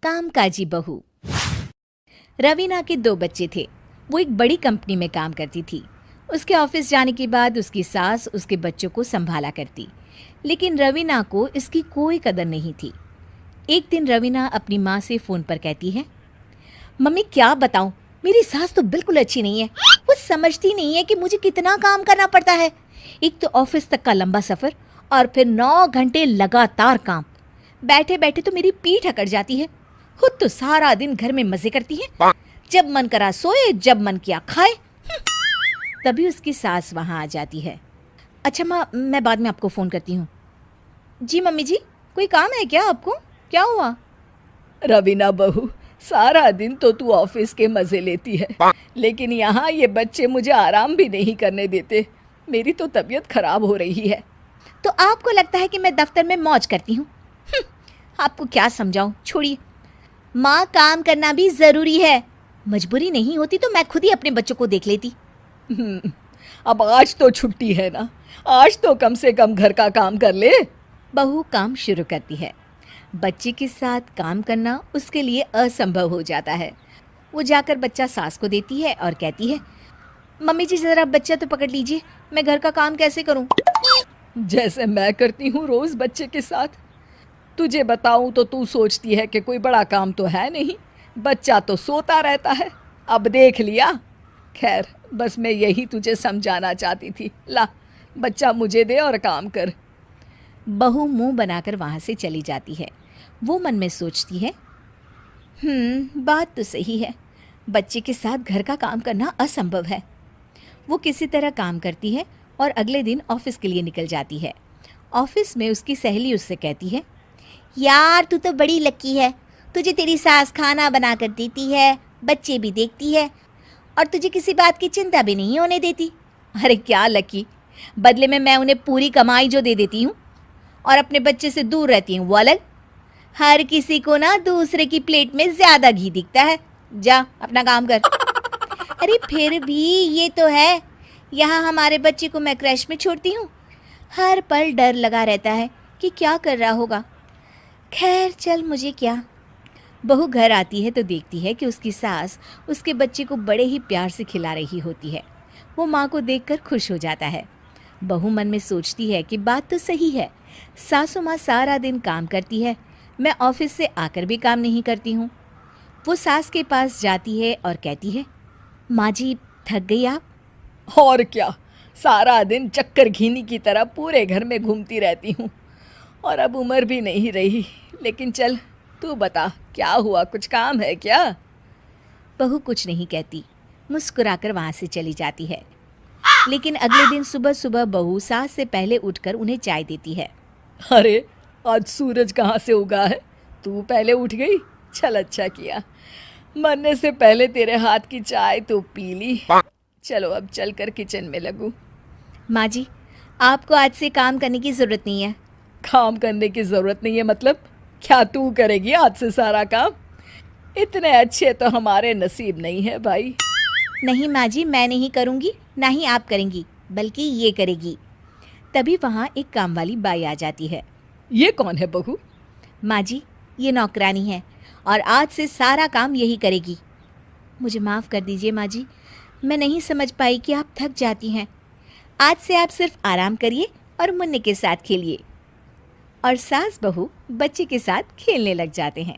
कामकाजी बहू। रवीना के 2 बच्चे थे। वो एक बड़ी कंपनी में काम करती थी। उसके ऑफिस जाने के बाद उसकी सास उसके बच्चों को संभाला करती, लेकिन रवीना को इसकी कोई कदर नहीं थी। एक दिन रवीना अपनी माँ से फ़ोन पर कहती है, मम्मी क्या बताऊँ, मेरी सास तो बिल्कुल अच्छी नहीं है। वो समझती नहीं है कि मुझे कितना काम करना पड़ता है। एक तो ऑफिस तक का लंबा सफ़र और फिर 9 घंटे लगातार काम। बैठे बैठे तो मेरी पीठ अकड़ जाती है। खुद तो सारा दिन घर में मज़े करती है, जब मन करा सोए, जब मन किया खाए। तभी उसकी सास वहाँ आ जाती है। अच्छा माँ, मैं बाद में आपको फ़ोन करती हूँ। जी मम्मी जी, कोई काम है क्या आपको? क्या हुआ? रवीना बहू, सारा दिन तो तू ऑफिस के मजे लेती है, लेकिन यहाँ ये बच्चे मुझे आराम भी नहीं करने देते। मेरी तो तबीयत खराब हो रही है। तो आपको लगता है कि मैं दफ्तर में मौज करती हूँ? आपको क्या समझाऊँ, छोड़िए। माँ, काम करना भी ज़रूरी है। मजबूरी नहीं होती तो मैं खुद ही अपने बच्चों को देख लेती। अब आज तो छुट्टी है ना, आज तो कम से कम घर का काम कर ले। बहू काम शुरू करती है। बच्चे के साथ काम करना उसके लिए असंभव हो जाता है। वो जाकर बच्चा सास को देती है और कहती है, मम्मी जी ज़रा बच्चा तो पकड़ लीजिए, मैं घर का काम कैसे करूं? जैसे मैं करती हूँ रोज़ बच्चे के साथ। तुझे बताऊँ तो तू सोचती है कि कोई बड़ा काम तो है नहीं, बच्चा तो सोता रहता है। अब देख लिया। खैर, बस मैं यही तुझे समझाना चाहती थी। ला, बच्चा मुझे दे और काम कर। बहू मुंह बनाकर वहाँ से चली जाती है। वो मन में सोचती है, बात तो सही है, बच्चे के साथ घर का काम करना असंभव है। वो किसी तरह काम करती है और अगले दिन ऑफिस के लिए निकल जाती है। ऑफिस में उसकी सहेली उससे कहती है, यार तू तो बड़ी लकी है, तुझे तेरी सास खाना बना कर देती है, बच्चे भी देखती है और तुझे किसी बात की चिंता भी नहीं होने देती। अरे क्या लकी, बदले में मैं उन्हें पूरी कमाई जो दे देती हूँ और अपने बच्चे से दूर रहती हूँ वो अलग। हर किसी को ना दूसरे की प्लेट में ज़्यादा घी दिखता है। जा अपना काम कर। अरे फिर भी ये तो है, यहाँ हमारे बच्चे को मैं क्रैश में छोड़ती हूँ, हर पल डर लगा रहता है कि क्या कर रहा होगा। खैर चल, मुझे क्या। बहू घर आती है तो देखती है कि उसकी सास उसके बच्चे को बड़े ही प्यार से खिला रही होती है। वो माँ को देखकर खुश हो जाता है। बहू मन में सोचती है कि बात तो सही है, सासू माँ सारा दिन काम करती है, मैं ऑफिस से आकर भी काम नहीं करती हूँ। वो सास के पास जाती है और कहती है, माँ जी थक गई आप? और क्या, सारा दिन चक्कर घीनी की तरह पूरे घर में घूमती रहती हूँ और अब उम्र भी नहीं रही। लेकिन चल तू बता, क्या हुआ, कुछ काम है क्या? बहू कुछ नहीं कहती, मुस्कुराकर वहाँ से चली जाती है। लेकिन अगले दिन सुबह सुबह बहू सास से पहले उठकर उन्हें चाय देती है। अरे आज सूरज कहाँ से उगा है, तू पहले उठ गई। चल अच्छा किया, मरने से पहले तेरे हाथ की चाय तो पी ली। चलो अब चलकर किचन में लगूं। माँ जी, आपको आज से काम करने की ज़रूरत नहीं है। काम करने की ज़रूरत नहीं है मतलब? क्या तू करेगी आज से सारा काम? इतने अच्छे तो हमारे नसीब नहीं है भाई। नहीं माँ जी, मैं नहीं करूँगी, ना ही आप करेंगी, बल्कि ये करेगी। तभी वहाँ एक काम वाली बाई आ जाती है। ये कौन है बहू? माँ जी, ये नौकरानी है और आज से सारा काम यही करेगी। मुझे माफ़ कर दीजिए माँ जी, मैं नहीं समझ पाई कि आप थक जाती हैं। आज से आप सिर्फ आराम करिए और मुन्ने के साथ खेलिए। और सास बहू बच्चे के साथ खेलने लग जाते हैं।